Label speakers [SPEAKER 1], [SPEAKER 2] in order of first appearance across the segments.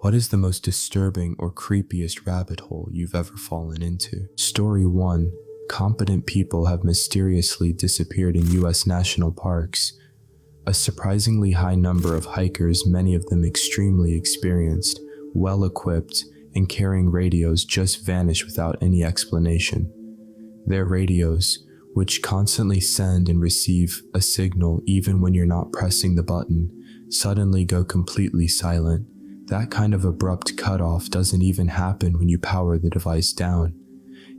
[SPEAKER 1] What is the most disturbing or creepiest rabbit hole you've ever fallen into? Story 1. Competent people have mysteriously disappeared in U.S. national parks. A surprisingly high number of hikers, many of them extremely experienced, well-equipped, and carrying radios, just vanish without any explanation. Their radios, which constantly send and receive a signal even when you're not pressing the button, suddenly go completely silent. That kind of abrupt cutoff doesn't even happen when you power the device down.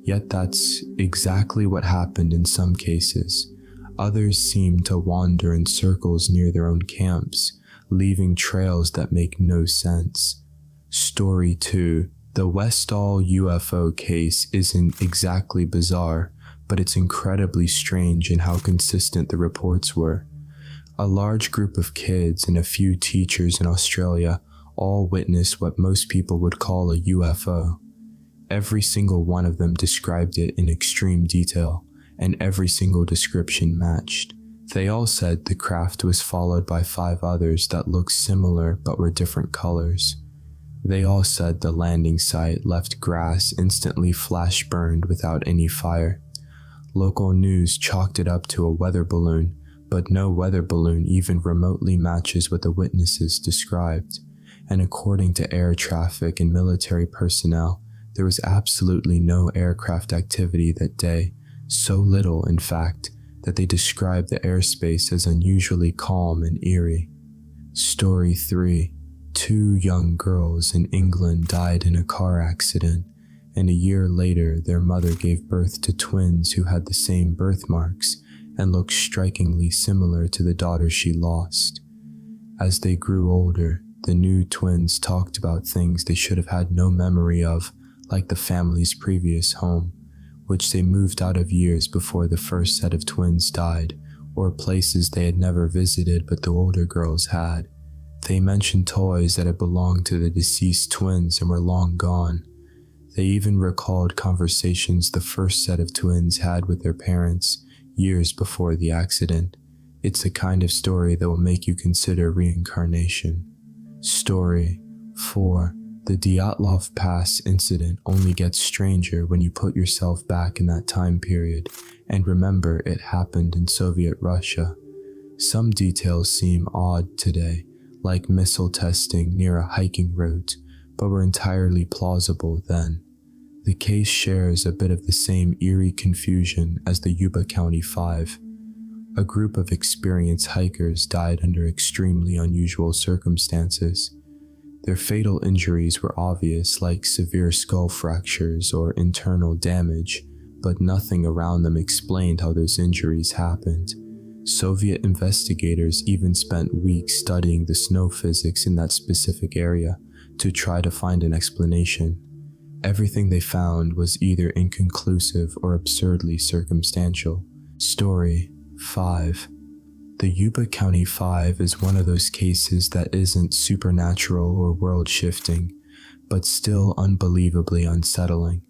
[SPEAKER 1] Yet that's exactly what happened in some cases. Others seem to wander in circles near their own camps, leaving trails that make no sense. Story 2. The Westall UFO case isn't exactly bizarre, but it's incredibly strange in how consistent the reports were. A large group of kids and a few teachers in Australia all witnessed what most people would call a UFO. Every single one of them described it in extreme detail, and every single description matched. They all said the craft was followed by 5 others that looked similar but were different colors. They all said the landing site left grass instantly flash burned without any fire. Local news chalked it up to a weather balloon, but no weather balloon even remotely matches what the witnesses described. And according to air traffic and military personnel, there was absolutely no aircraft activity that day, so little, in fact, that they described the airspace as unusually calm and eerie. Story 3. 2 young girls in England died in a car accident, and a year later their mother gave birth to twins who had the same birthmarks and looked strikingly similar to the daughter she lost. As they grew older, the new twins talked about things they should have had no memory of, like the family's previous home, which they moved out of years before the first set of twins died, or places they had never visited but the older girls had. They mentioned toys that had belonged to the deceased twins and were long gone. They even recalled conversations the first set of twins had with their parents years before the accident. It's the kind of story that will make you consider reincarnation. Story 4. The Dyatlov Pass incident only gets stranger when you put yourself back in that time period and remember it happened in Soviet Russia. Some details seem odd today, like missile testing near a hiking route, but were entirely plausible then. The case shares a bit of the same eerie confusion as the Yuba County 5. A group of experienced hikers died under extremely unusual circumstances. Their fatal injuries were obvious, like severe skull fractures or internal damage, but nothing around them explained how those injuries happened. Soviet investigators even spent weeks studying the snow physics in that specific area to try to find an explanation. Everything they found was either inconclusive or absurdly circumstantial. Story 5. The Yuba County 5 is one of those cases that isn't supernatural or world-shifting, but still unbelievably unsettling.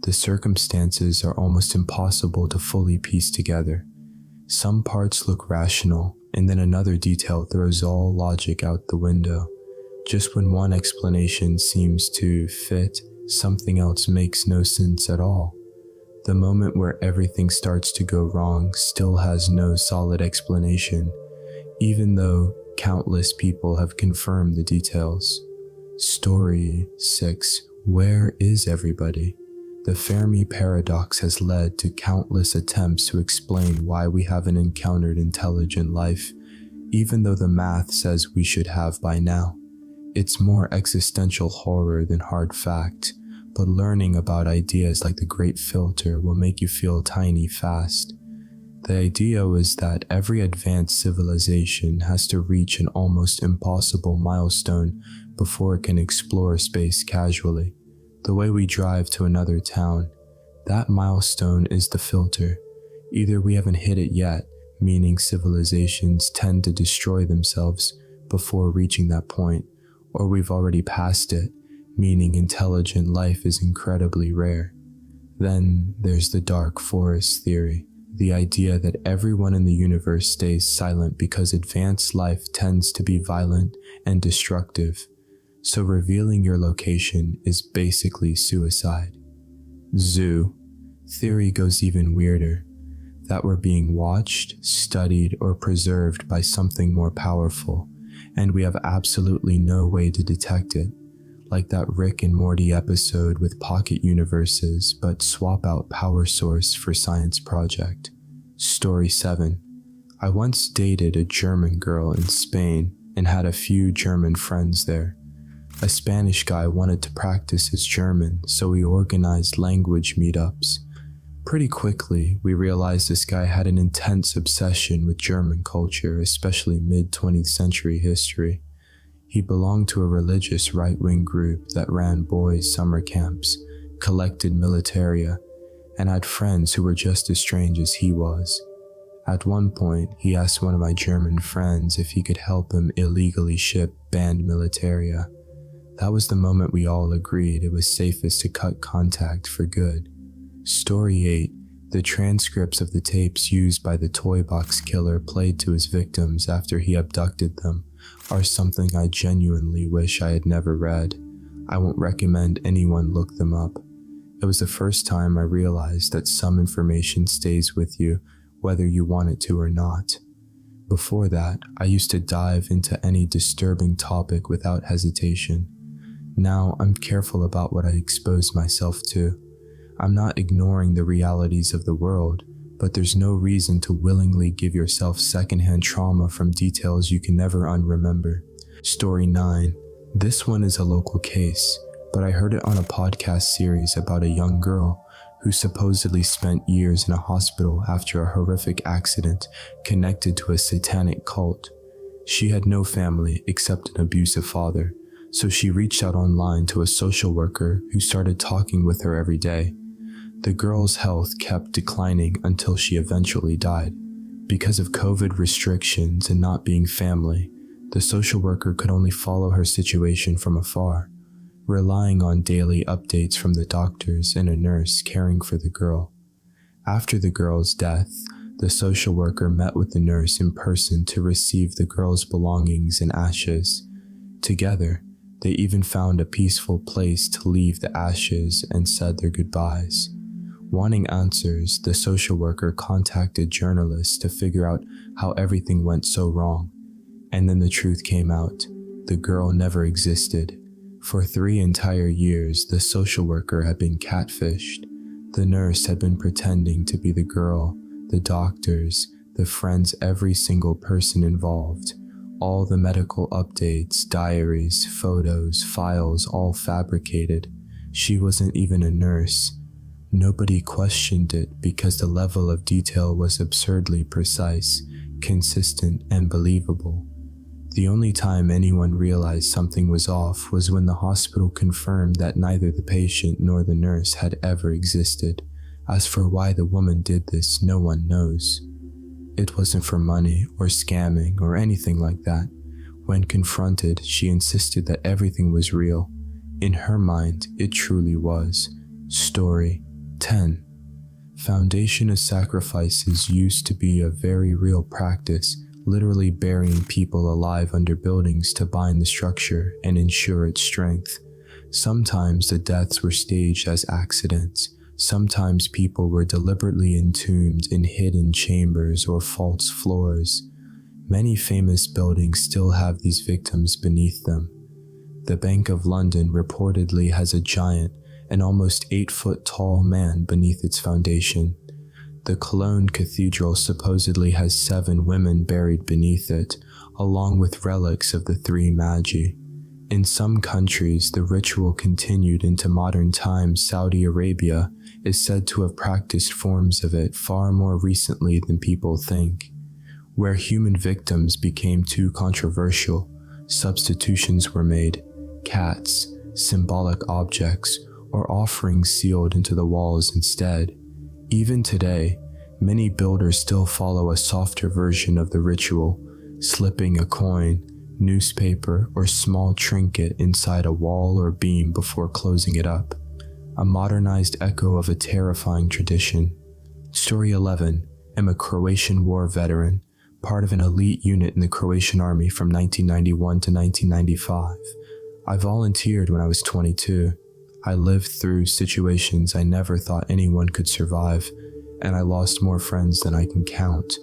[SPEAKER 1] The circumstances are almost impossible to fully piece together. Some parts look rational, and then another detail throws all logic out the window. Just when one explanation seems to fit, something else makes no sense at all. The moment where everything starts to go wrong still has no solid explanation, even though countless people have confirmed the details. Story 6. Where is everybody? The Fermi paradox has led to countless attempts to explain why we haven't encountered intelligent life, even though the math says we should have by now. It's more existential horror than hard fact, but learning about ideas like the Great Filter will make you feel tiny fast. The idea was that every advanced civilization has to reach an almost impossible milestone before it can explore space casually. The way we drive to another town, that milestone is the filter. Either we haven't hit it yet, meaning civilizations tend to destroy themselves before reaching that point, or we've already passed it, meaning intelligent life is incredibly rare. Then there's the dark forest theory, the idea that everyone in the universe stays silent because advanced life tends to be violent and destructive. so revealing your location is basically suicide. Zoo. Theory goes even weirder, that we're being watched, studied, or preserved by something more powerful, and we have absolutely no way to detect it, like that Rick and Morty episode with pocket universes but swap out power source for science project. Story 7. I once dated a German girl in Spain and had a few German friends there. A Spanish guy wanted to practice his German, so we organized language meetups. Pretty quickly, we realized this guy had an intense obsession with German culture, especially mid-20th century history. He belonged to a religious right-wing group that ran boys' summer camps, collected militaria, and had friends who were just as strange as he was. At one point, he asked one of my German friends if he could help him illegally ship banned militaria. That was the moment we all agreed it was safest to cut contact for good. Story 8. The transcripts of the tapes used by the toy box killer played to his victims after he abducted them are something I genuinely wish I had never read. I won't recommend anyone look them up. It was the first time I realized that some information stays with you whether you want it to or not. Before that, I used to dive into any disturbing topic without hesitation. Now I'm careful about what I expose myself to. I'm not ignoring the realities of the world, but there's no reason to willingly give yourself secondhand trauma from details you can never unremember. Story 9. This one is a local case, but I heard it on a podcast series about a young girl who supposedly spent years in a hospital after a horrific accident connected to a satanic cult. She had no family except an abusive father, so she reached out online to a social worker who started talking with her every day. The girl's health kept declining until she eventually died. Because of COVID restrictions and not being family, the social worker could only follow her situation from afar, relying on daily updates from the doctors and a nurse caring for the girl. After the girl's death, the social worker met with the nurse in person to receive the girl's belongings and ashes. Together, they even found a peaceful place to leave the ashes and said their goodbyes. Wanting answers, the social worker contacted journalists to figure out how everything went so wrong. And then the truth came out. The girl never existed. For 3 entire years, the social worker had been catfished. The nurse had been pretending to be the girl, the doctors, the friends, every single person involved. All the medical updates, diaries, photos, files, all fabricated. She wasn't even a nurse. Nobody questioned it because the level of detail was absurdly precise, consistent, and believable. The only time anyone realized something was off was when the hospital confirmed that neither the patient nor the nurse had ever existed. As for why the woman did this, no one knows. It wasn't for money or scamming or anything like that. When confronted, she insisted that everything was real. In her mind, it truly was. Story 10. Foundation of sacrifices used to be a very real practice, literally burying people alive under buildings to bind the structure and ensure its strength. Sometimes the deaths were staged as accidents. Sometimes people were deliberately entombed in hidden chambers or false floors. Many famous buildings still have these victims beneath them. The Bank of London reportedly has a giant, an almost 8-foot-tall man beneath its foundation. The Cologne Cathedral supposedly has 7 women buried beneath it, along with relics of the 3 Magi. In some countries, the ritual continued into modern times. Saudi Arabia is said to have practiced forms of it far more recently than people think. Where human victims became too controversial, substitutions were made. Cats, symbolic objects, or offerings sealed into the walls instead. Even today, many builders still follow a softer version of the ritual, slipping a coin, newspaper, or small trinket inside a wall or beam before closing it up. A modernized echo of a terrifying tradition. Story 11. I'm a Croatian war veteran, part of an elite unit in the Croatian army from 1991 to 1995. I volunteered when I was 22. I lived through situations I never thought anyone could survive, and I lost more friends than I can count.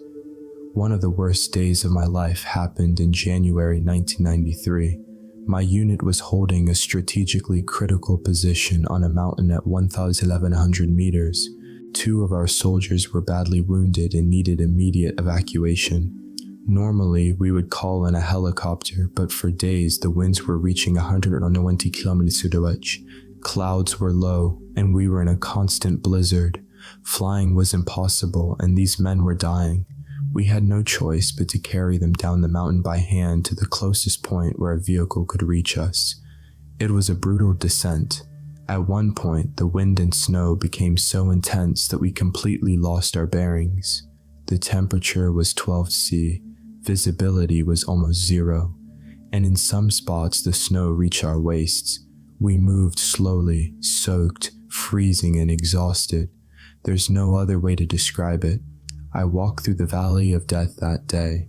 [SPEAKER 1] One of the worst days of my life happened in January 1993. My unit was holding a strategically critical position on a mountain at 1,100 meters. 2 of our soldiers were badly wounded and needed immediate evacuation. Normally, we would call in a helicopter, but for days the winds were reaching 120 km/h. Clouds were low, and we were in a constant blizzard. Flying was impossible, and these men were dying. We had no choice but to carry them down the mountain by hand to the closest point where a vehicle could reach us. It was a brutal descent. At one point, the wind and snow became so intense that we completely lost our bearings. The temperature was 12 C, visibility was almost 0, and in some spots the snow reached our waists. We moved slowly, soaked, freezing, and exhausted. There's no other way to describe it. I walked through the valley of death that day.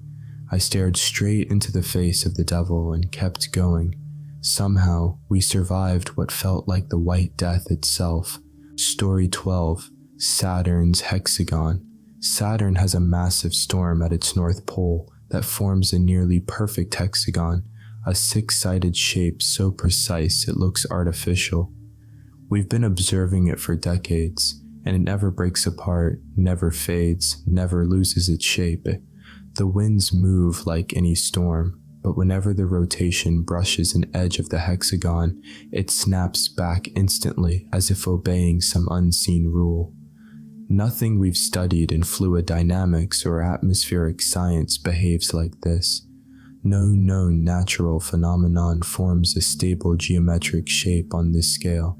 [SPEAKER 1] I stared straight into the face of the devil and kept going. Somehow, we survived what felt like the White Death itself. Story 12, Saturn's hexagon. Saturn has a massive storm at its north pole that forms a nearly perfect hexagon, a 6-sided shape so precise it looks artificial. We've been observing it for decades, and it never breaks apart, never fades, never loses its shape. The winds move like any storm, but whenever the rotation brushes an edge of the hexagon, it snaps back instantly as if obeying some unseen rule. Nothing we've studied in fluid dynamics or atmospheric science behaves like this. No known natural phenomenon forms a stable geometric shape on this scale.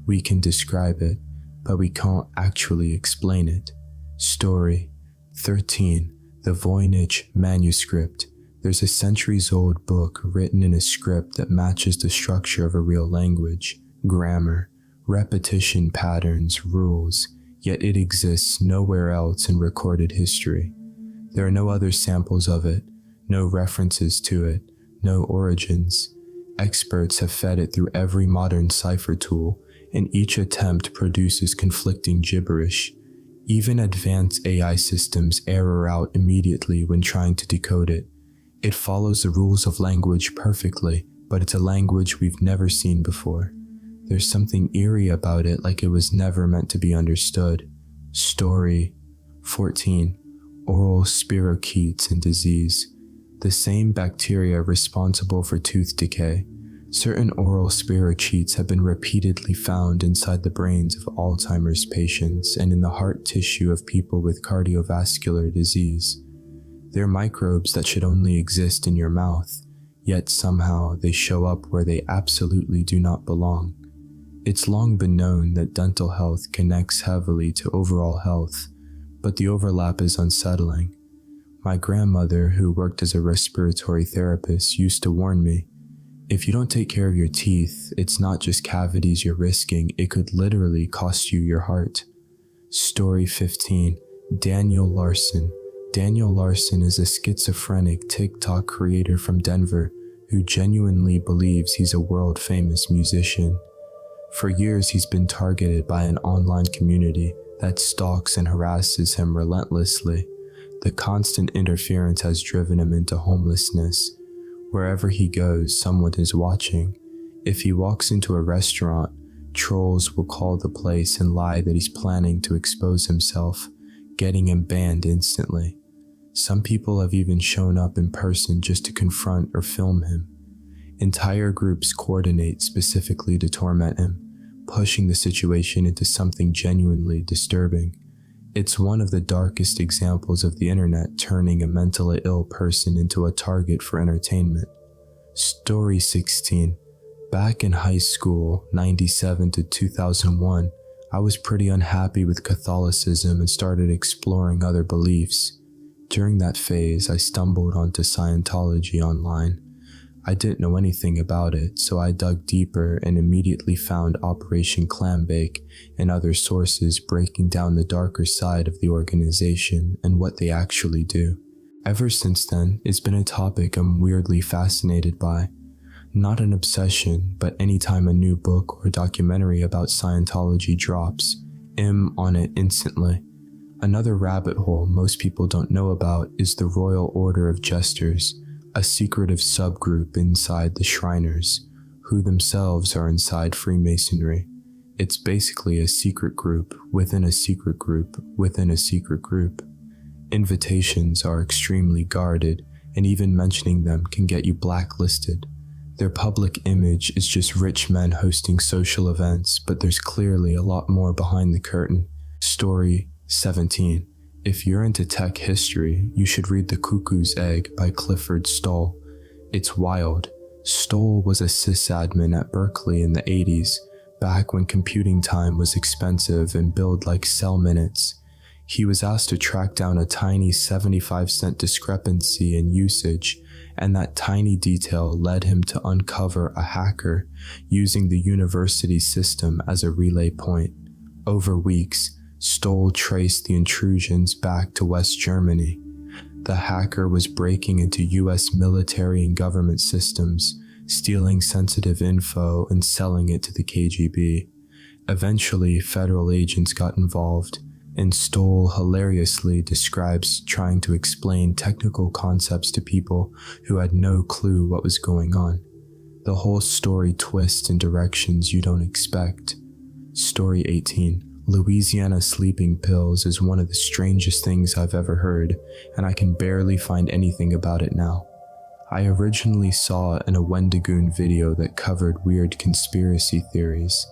[SPEAKER 1] We can describe it, but we can't actually explain it. Story 13, the Voynich manuscript. There's a centuries-old book written in a script that matches the structure of a real language, grammar, repetition patterns, rules, yet it exists nowhere else in recorded history. There are no other samples of it, no references to it, no origins. Experts have fed it through every modern cipher tool, and each attempt produces conflicting gibberish. Even advanced AI systems error out immediately when trying to decode it. It follows the rules of language perfectly, but it's a language we've never seen before. There's something eerie about it, like it was never meant to be understood. Story 14, oral spirochetes and disease. The same bacteria responsible for tooth decay. Certain oral spirochetes have been repeatedly found inside the brains of Alzheimer's patients and in the heart tissue of people with cardiovascular disease. They're microbes that should only exist in your mouth, yet somehow they show up where they absolutely do not belong. It's long been known that dental health connects heavily to overall health, but the overlap is unsettling. My grandmother, who worked as a respiratory therapist, used to warn me, if you don't take care of your teeth, it's not just cavities you're risking, it could literally cost you your heart. Story 15, Daniel Larson. Daniel Larson is a schizophrenic TikTok creator from Denver who genuinely believes he's a world-famous musician. For years, he's been targeted by an online community that stalks and harasses him relentlessly. The constant interference has driven him into homelessness. Wherever he goes, someone is watching. If he walks into a restaurant, trolls will call the place and lie that he's planning to expose himself, getting him banned instantly. Some people have even shown up in person just to confront or film him. Entire groups coordinate specifically to torment him, pushing the situation into something genuinely disturbing. It's one of the darkest examples of the internet turning a mentally ill person into a target for entertainment. Story 16. Back in high school, 97 to 2001, I was pretty unhappy with Catholicism and started exploring other beliefs. During that phase, I stumbled onto Scientology online. I didn't know anything about it, so I dug deeper and immediately found Operation Clambake and other sources breaking down the darker side of the organization and what they actually do. Ever since then, it's been a topic I'm weirdly fascinated by. Not an obsession, but anytime a new book or documentary about Scientology drops, I'm on it instantly. Another rabbit hole most people don't know about is the Royal Order of Jesters, a secretive subgroup inside the Shriners, who themselves are inside Freemasonry. It's basically a secret group within a secret group within a secret group. Invitations are extremely guarded, and even mentioning them can get you blacklisted. Their public image is just rich men hosting social events, but there's clearly a lot more behind the curtain. Story 17. If you're into tech history, you should read The Cuckoo's Egg by Clifford Stoll. It's wild. Stoll was a sysadmin at Berkeley in the 80s, back when computing time was expensive and billed like cell minutes. He was asked to track down a tiny 75-cent discrepancy in usage, and that tiny detail led him to uncover a hacker using the university system as a relay point. Over weeks, Stoll traced the intrusions back to West Germany. The hacker was breaking into US military and government systems, stealing sensitive info and selling it to the KGB. Eventually, federal agents got involved, and Stoll hilariously describes trying to explain technical concepts to people who had no clue what was going on. The whole story twists in directions you don't expect. Story 18. Louisiana sleeping pills is one of the strangest things I've ever heard, and I can barely find anything about it now. I originally saw it in a Wendigoon video that covered weird conspiracy theories.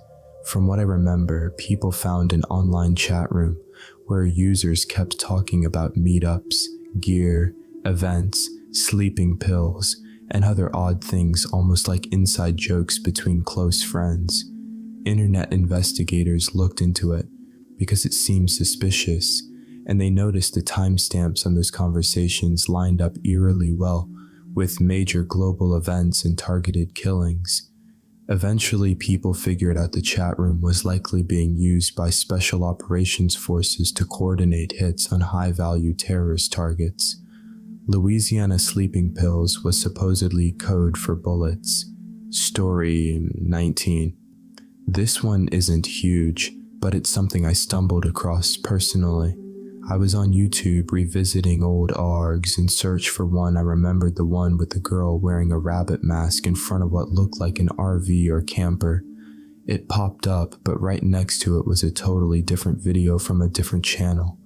[SPEAKER 1] From what I remember, people found an online chat room where users kept talking about meetups, gear, events, sleeping pills, and other odd things almost like inside jokes between close friends. Internet investigators looked into it because it seemed suspicious, and they noticed the timestamps on those conversations lined up eerily well with major global events and targeted killings. Eventually, people figured out the chat room was likely being used by special operations forces to coordinate hits on high-value terrorist targets. Louisiana sleeping pills was supposedly code for bullets. Story 19. This one isn't huge, but it's something I stumbled across personally. I was on YouTube revisiting old ARGs in search for one. I remembered the one with the girl wearing a rabbit mask in front of what looked like an RV or camper. It popped up, but right next to it was a totally different video from a different channel,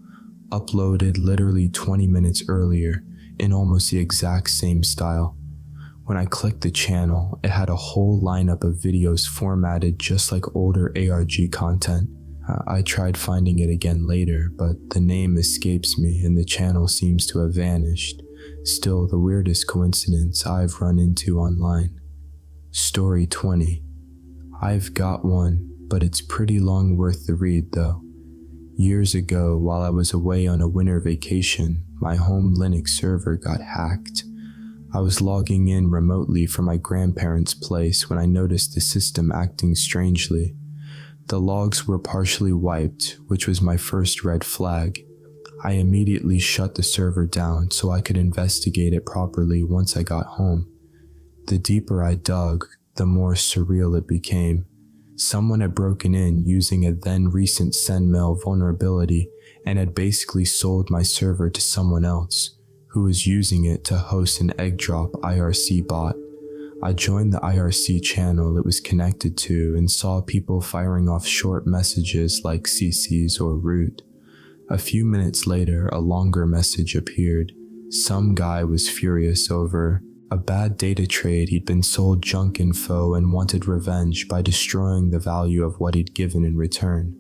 [SPEAKER 1] uploaded literally 20 minutes earlier in almost the exact same style. When I clicked the channel, it had a whole lineup of videos formatted just like older ARG content. I tried finding it again later, but the name escapes me and the channel seems to have vanished. Still the weirdest coincidence I've run into online. Story 20. I've got one, but it's pretty long worth the read though. Years ago, while I was away on a winter vacation, my home Linux server got hacked. I was logging in remotely from my grandparents' place when I noticed the system acting strangely. The logs were partially wiped, which was my first red flag. I immediately shut the server down so I could investigate it properly once I got home. The deeper I dug, the more surreal it became. Someone had broken in using a then recent sendmail vulnerability and had basically sold my server to someone else, who was using it to host an egg drop IRC bot. I joined the IRC channel it was connected to and saw people firing off short messages like CCs or root. A few minutes later, a longer message appeared. Some guy was furious over a bad data trade. He'd been sold junk info and wanted revenge by destroying the value of what he'd given in return.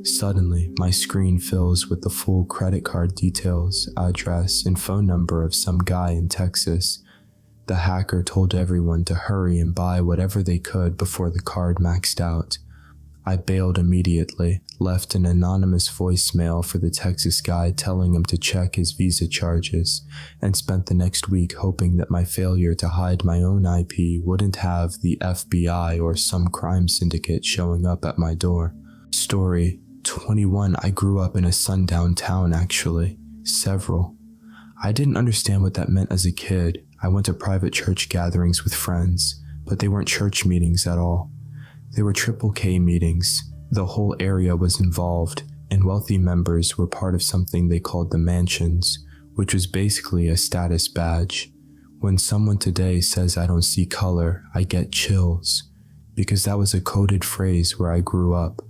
[SPEAKER 1] Suddenly, my screen fills with the full credit card details, address, and phone number of some guy in Texas. The hacker told everyone to hurry and buy whatever they could before the card maxed out. I bailed immediately, left an anonymous voicemail for the Texas guy telling him to check his Visa charges, and spent the next week hoping that my failure to hide my own IP wouldn't have the FBI or some crime syndicate showing up at my door. Story 21. I grew up in a sundown town actually. Several. I didn't understand what that meant as a kid. I went to private church gatherings with friends, but they weren't church meetings at all. They were triple K meetings. The whole area was involved, and wealthy members were part of something they called the mansions, which was basically a status badge. When someone today says I don't see color, I get chills, because that was a coded phrase where I grew up.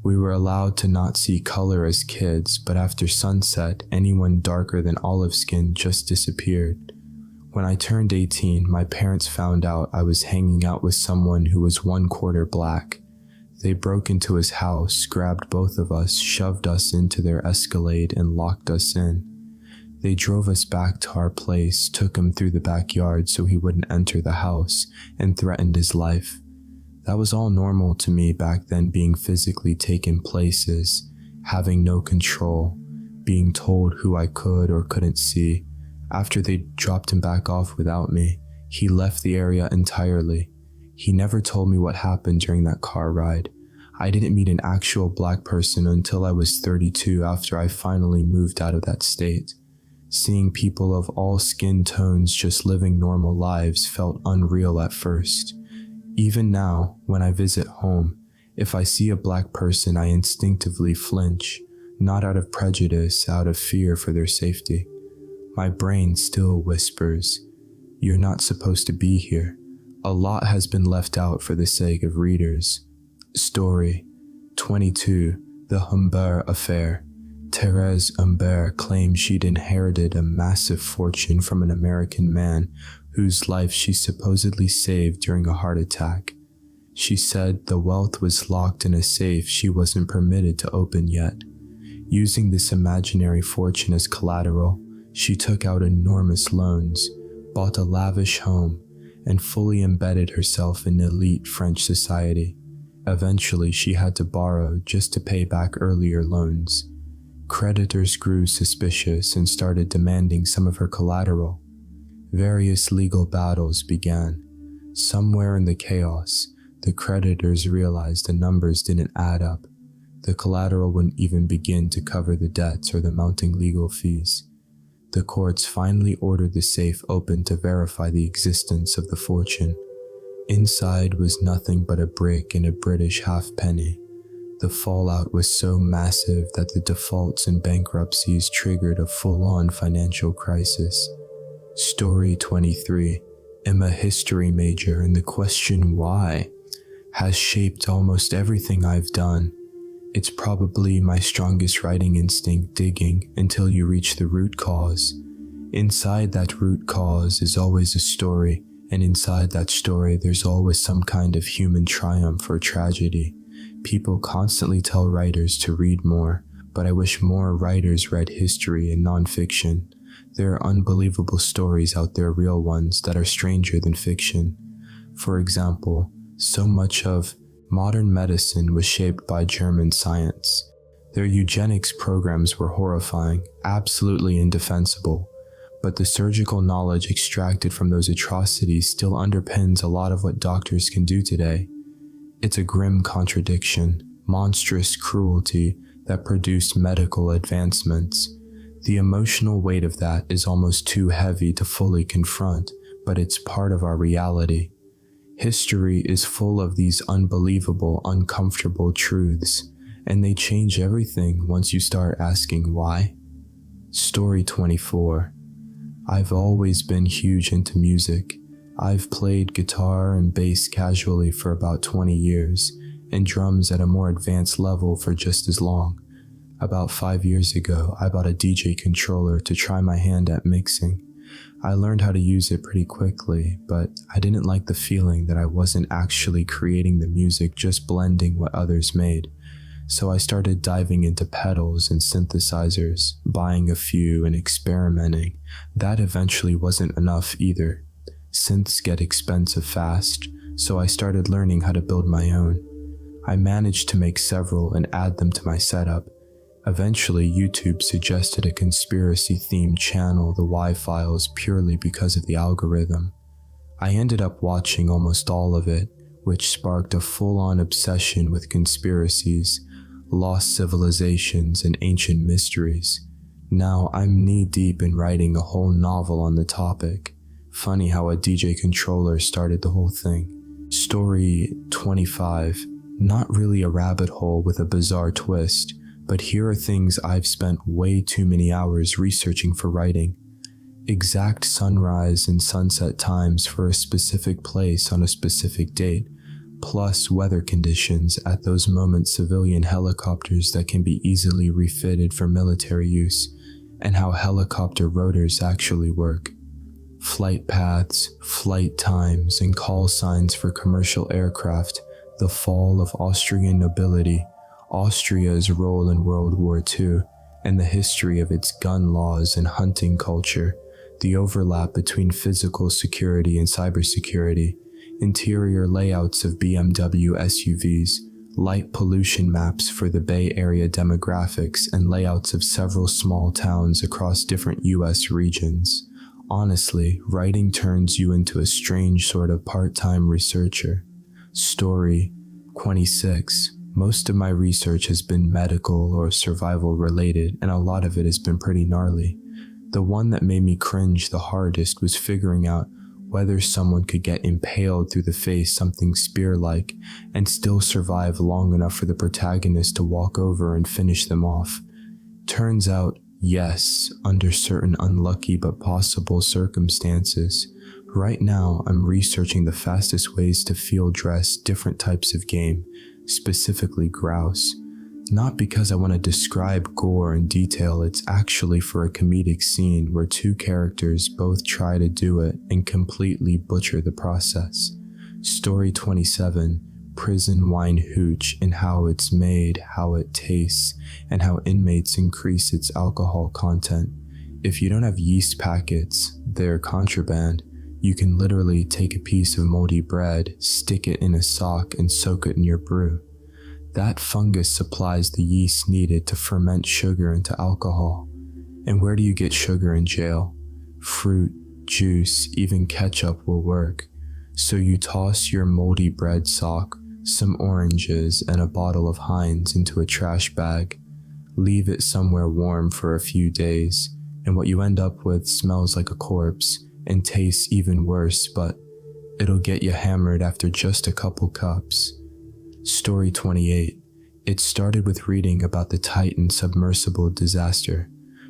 [SPEAKER 1] We were allowed to not see color as kids, but after sunset, anyone darker than olive skin just disappeared. When I turned 18, my parents found out I was hanging out with someone who was 1/4 black. They broke into his house, grabbed both of us, shoved us into their Escalade, and locked us in. They drove us back to our place, took him through the backyard so he wouldn't enter the house, and threatened his life. That was all normal to me back then, being physically taken places, having no control, being told who I could or couldn't see. After they dropped him back off without me, he left the area entirely. He never told me what happened during that car ride. I didn't meet an actual black person until I was 32, after I finally moved out of that state. Seeing people of all skin tones just living normal lives felt unreal at first. Even now, when I visit home, if I see a black person, I instinctively flinch, not out of prejudice, out of fear for their safety. My brain still whispers, "You're not supposed to be here." A lot has been left out for the sake of readers. Story 22. The Humbert Affair. Thérèse Humbert claimed she'd inherited a massive fortune from an American man whose life she supposedly saved during a heart attack. She said the wealth was locked in a safe she wasn't permitted to open yet. Using this imaginary fortune as collateral, she took out enormous loans, bought a lavish home, and fully embedded herself in elite French society. Eventually, she had to borrow just to pay back earlier loans. Creditors grew suspicious and started demanding some of her collateral. Various legal battles began. Somewhere in the chaos, the creditors realized the numbers didn't add up. The collateral wouldn't even begin to cover the debts or the mounting legal fees. The courts finally ordered the safe open to verify the existence of the fortune. Inside was nothing but a brick and a British halfpenny. The fallout was so massive that the defaults and bankruptcies triggered a full-on financial crisis. Story 23. I'm a history major, and the question why has shaped almost everything I've done. It's probably my strongest writing instinct, digging until you reach the root cause. Inside that root cause is always a story, and inside that story there's always some kind of human triumph or tragedy. People constantly tell writers to read more, but I wish more writers read history and nonfiction. There are unbelievable stories out there, real ones, that are stranger than fiction. For example, so much of modern medicine was shaped by German science. Their eugenics programs were horrifying, absolutely indefensible, but the surgical knowledge extracted from those atrocities still underpins a lot of what doctors can do today. It's a grim contradiction, monstrous cruelty that produced medical advancements. The emotional weight of that is almost too heavy to fully confront, but it's part of our reality. History is full of these unbelievable, uncomfortable truths, and they change everything once you start asking why. Story 24. I've always been huge into music. I've played guitar and bass casually for about 20 years, and drums at a more advanced level for just as long. About 5 years ago, I bought a DJ controller to try my hand at mixing. I learned how to use it pretty quickly, but I didn't like the feeling that I wasn't actually creating the music, just blending what others made. So I started diving into pedals and synthesizers, buying a few and experimenting. That eventually wasn't enough either. Synths get expensive fast, so I started learning how to build my own. I managed to make several and add them to my setup. Eventually, YouTube suggested a conspiracy-themed channel, the Y-Files, purely because of the algorithm. I ended up watching almost all of it, which sparked a full-on obsession with conspiracies, lost civilizations, and ancient mysteries. Now I'm knee-deep in writing a whole novel on the topic. Funny how a DJ controller started the whole thing. Story 25. Not really a rabbit hole with a bizarre twist, but here are things I've spent way too many hours researching for writing. Exact sunrise and sunset times for a specific place on a specific date, plus weather conditions at those moments, civilian helicopters that can be easily refitted for military use, and how helicopter rotors actually work. Flight paths, flight times, and call signs for commercial aircraft, the fall of Austrian nobility, Austria's role in World War II, and the history of its gun laws and hunting culture, the overlap between physical security and cybersecurity, interior layouts of BMW SUVs, light pollution maps for the Bay Area demographics, and layouts of several small towns across different US regions. Honestly, writing turns you into a strange sort of part-time researcher. Story 26. Most of my research has been medical or survival related, and a lot of it has been pretty gnarly. The one that made me cringe the hardest was figuring out whether someone could get impaled through the face, something spear-like, and still survive long enough for the protagonist to walk over and finish them off. Turns out, yes, under certain unlucky but possible circumstances. Right now, I'm researching the fastest ways to field dress different types of game, specifically grouse. Not because I want to describe gore in detail, it's actually for a comedic scene where two characters both try to do it and completely butcher the process. Story 27. Prison wine hooch and how it's made, how it tastes, and how inmates increase its alcohol content. If you don't have yeast packets, they're contraband. You can literally take a piece of moldy bread, stick it in a sock, and soak it in your brew. That fungus supplies the yeast needed to ferment sugar into alcohol. And where do you get sugar in jail? Fruit, juice, even ketchup will work. So you toss your moldy bread sock, some oranges, and a bottle of Heinz into a trash bag. Leave it somewhere warm for a few days, and what you end up with smells like a corpse and tastes even worse, but it'll get you hammered after just a couple cups. Story 28. It started with reading about the Titan submersible disaster.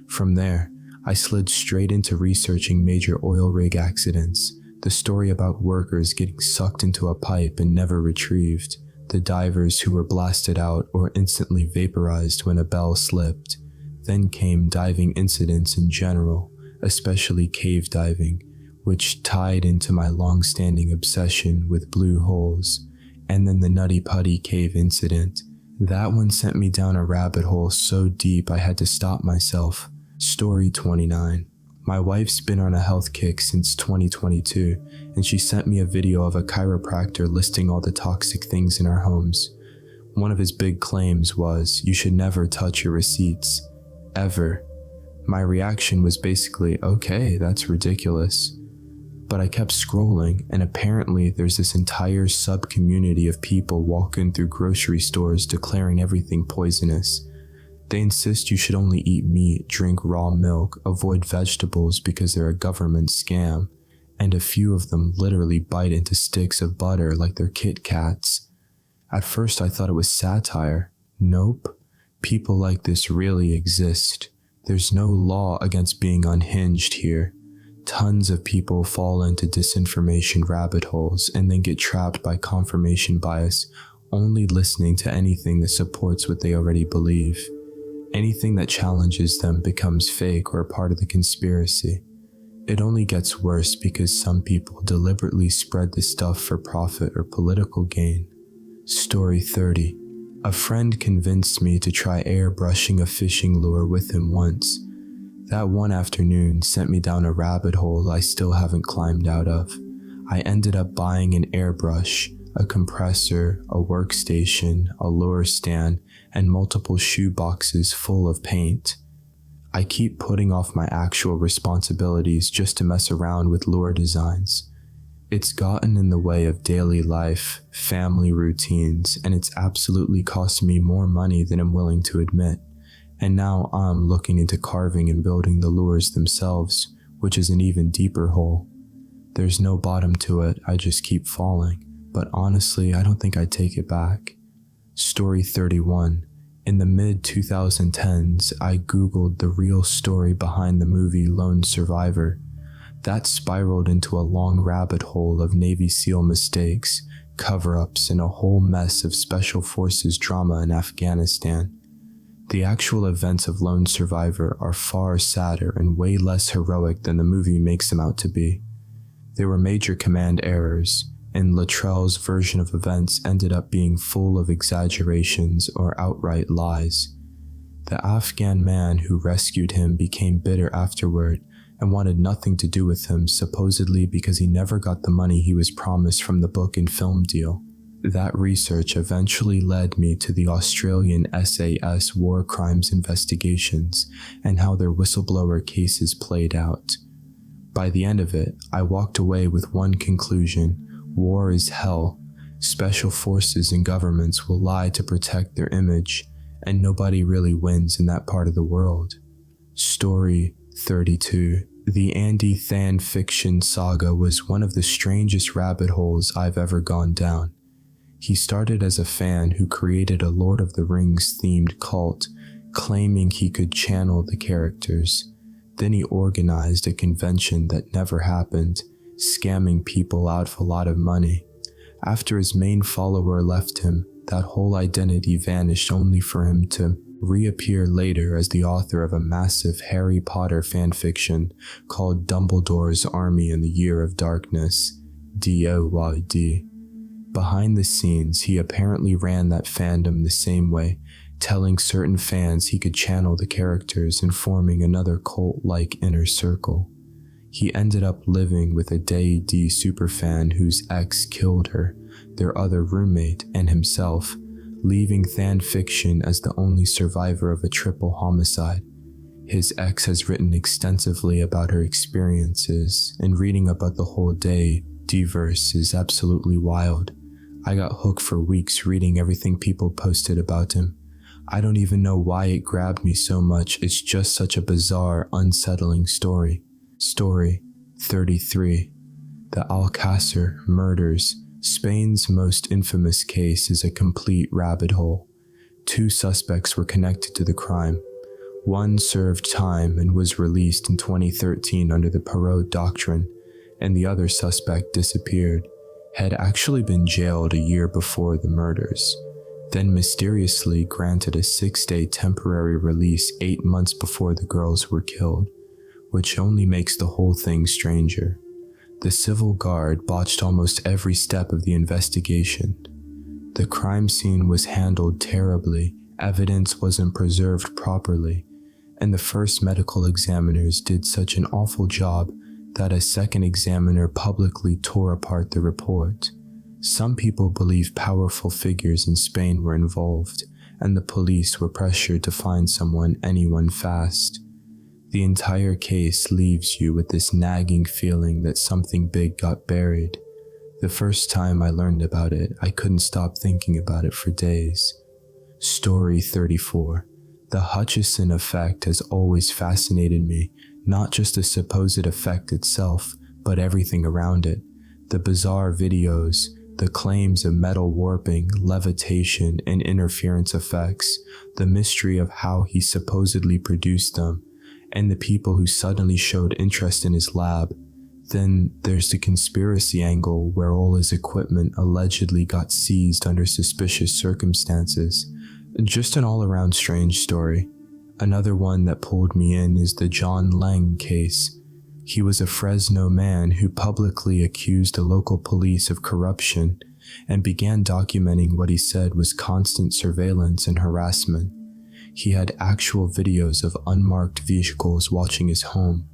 [SPEAKER 1] From there, I slid straight into researching major oil rig accidents, the story about workers getting sucked into a pipe and never retrieved, the divers who were blasted out or instantly vaporized when a bell slipped. Then came diving incidents in general, especially cave diving, which tied into my long-standing obsession with blue holes. And then the Nutty Putty cave incident. That one sent me down a rabbit hole so deep I had to stop myself. Story 29. My wife's been on a health kick since 2022, and she sent me a video of a chiropractor listing all the toxic things in our homes. One of his big claims was, you should never touch your receipts. Ever. My reaction was basically, okay, that's ridiculous. But I kept scrolling, and apparently there's this entire sub-community of people walking through grocery stores declaring everything poisonous. They insist you should only eat meat, drink raw milk, avoid vegetables because they're a government scam, and a few of them literally bite into sticks of butter like they're Kit Kats. At first I thought it was satire. Nope. People like this really exist. There's no law against being unhinged here. Tons of people fall into disinformation rabbit holes and then get trapped by confirmation bias, only listening to anything that supports what they already believe. Anything that challenges them becomes fake or part of the conspiracy. It only gets worse because some people deliberately spread the stuff for profit or political gain. Story 30. A friend convinced me to try airbrushing a fishing lure with him once. That one afternoon sent me down a rabbit hole I still haven't climbed out of. I ended up buying an airbrush, a compressor, a workstation, a lure stand, and multiple shoe boxes full of paint. I keep putting off my actual responsibilities just to mess around with lure designs. It's gotten in the way of daily life, family routines, and it's absolutely cost me more money than I'm willing to admit. And now I'm looking into carving and building the lures themselves, which is an even deeper hole. There's no bottom to it, I just keep falling. but honestly, I don't think I'd take it back. Story 31. In the mid-2010s, I Googled the real story behind the movie Lone Survivor. That spiraled into a long rabbit hole of Navy SEAL mistakes, cover-ups, and a whole mess of Special Forces drama in Afghanistan. The actual events of Lone Survivor are far sadder and way less heroic than the movie makes them out to be. There were major command errors, and Luttrell's version of events ended up being full of exaggerations or outright lies. The Afghan man who rescued him became bitter afterward and wanted nothing to do with him, supposedly because he never got the money he was promised from the book and film deal. That research eventually led me to the Australian SAS war crimes investigations and how their whistleblower cases played out. By the end of it, I walked away with one conclusion: war is hell. Special forces and governments will lie to protect their image, and nobody really wins in that part of the world. Story 32. The Andy Fanfiction saga was one of the strangest rabbit holes I've ever gone down. He started as a fan who created a Lord of the Rings themed cult, claiming he could channel the characters. Then he organized a convention that never happened, scamming people out of a lot of money. After his main follower left him, that whole identity vanished, only for him to reappear later as the author of a massive Harry Potter fanfiction called Dumbledore's Army in the Year of Darkness, DOYD. Behind the scenes, he apparently ran that fandom the same way, telling certain fans he could channel the characters and forming another cult-like inner circle. He ended up living with a D&D superfan whose ex killed her, their other roommate, and himself, leaving Fanfiction as the only survivor of a triple homicide. His ex has written extensively about her experiences, and reading about the whole D-verse is absolutely wild. I got hooked for weeks reading everything people posted about him. I don't even know why it grabbed me so much. It's just such a bizarre, unsettling story. Story 33. The Alcasser murders. Spain's most infamous case is a complete rabbit hole. 2 suspects were connected to the crime. One served time and was released in 2013 under the Parole doctrine, and the other suspect disappeared, had actually been jailed a year before the murders, then mysteriously granted a 6-day temporary release 8 months before the girls were killed, which only makes the whole thing stranger. The civil guard botched almost every step of the investigation. The crime scene was handled terribly, evidence wasn't preserved properly, and the first medical examiners did such an awful job that a second examiner publicly tore apart the report. Some people believe powerful figures in Spain were involved, and the police were pressured to find anyone fast. The entire case leaves you with this nagging feeling that something big got buried. The first time I learned about it, I couldn't stop thinking about it for days. Story 34. The Hutchison effect has always fascinated me, not just the supposed effect itself, but everything around it. The bizarre videos, the claims of metal warping, levitation, and interference effects, the mystery of how he supposedly produced them, and the people who suddenly showed interest in his lab. Then there's the conspiracy angle where all his equipment allegedly got seized under suspicious circumstances. Just an all-around strange story. Another one that pulled me in is the John Lang case. He was a Fresno man who publicly accused the local police of corruption and began documenting what he said was constant surveillance and harassment. He had actual videos of unmarked vehicles watching his home,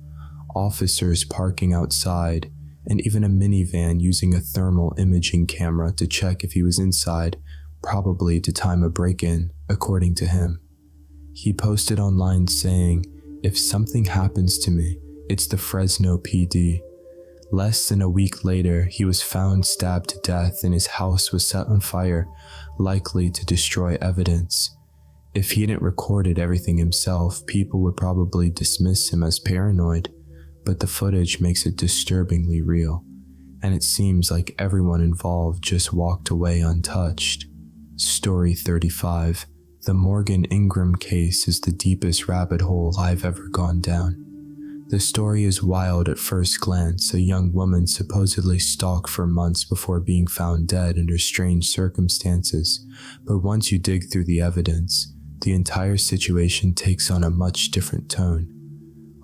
[SPEAKER 1] officers parking outside, and even a minivan using a thermal imaging camera to check if he was inside, probably to time a break-in, according to him. He posted online saying, "If something happens to me, it's the Fresno PD." Less than a week later, he was found stabbed to death and his house was set on fire, likely to destroy evidence. If he hadn't recorded everything himself, people would probably dismiss him as paranoid, but the footage makes it disturbingly real. and it seems like everyone involved just walked away untouched. Story 35. The Morgan Ingram case is the deepest rabbit hole I've ever gone down. The story is wild at first glance. A young woman supposedly stalked for months before being found dead under strange circumstances, but once you dig through the evidence, the entire situation takes on a much different tone.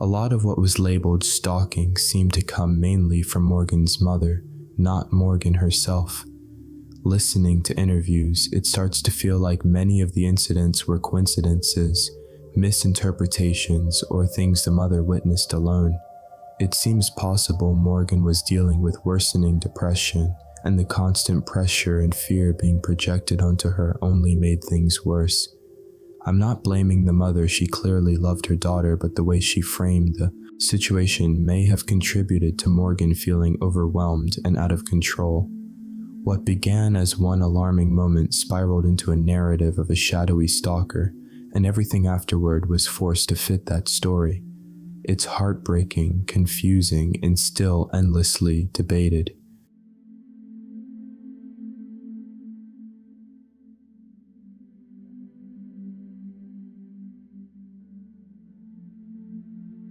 [SPEAKER 1] A lot of what was labeled stalking seemed to come mainly from Morgan's mother, not Morgan herself. Listening to interviews, it starts to feel like many of the incidents were coincidences, misinterpretations, or things the mother witnessed alone. It seems possible Morgan was dealing with worsening depression, and the constant pressure and fear being projected onto her only made things worse. I'm not blaming the mother, she clearly loved her daughter, but the way she framed the situation may have contributed to Morgan feeling overwhelmed and out of control. What began as one alarming moment spiraled into a narrative of a shadowy stalker, and everything afterward was forced to fit that story. It's heartbreaking, confusing, and still endlessly debated.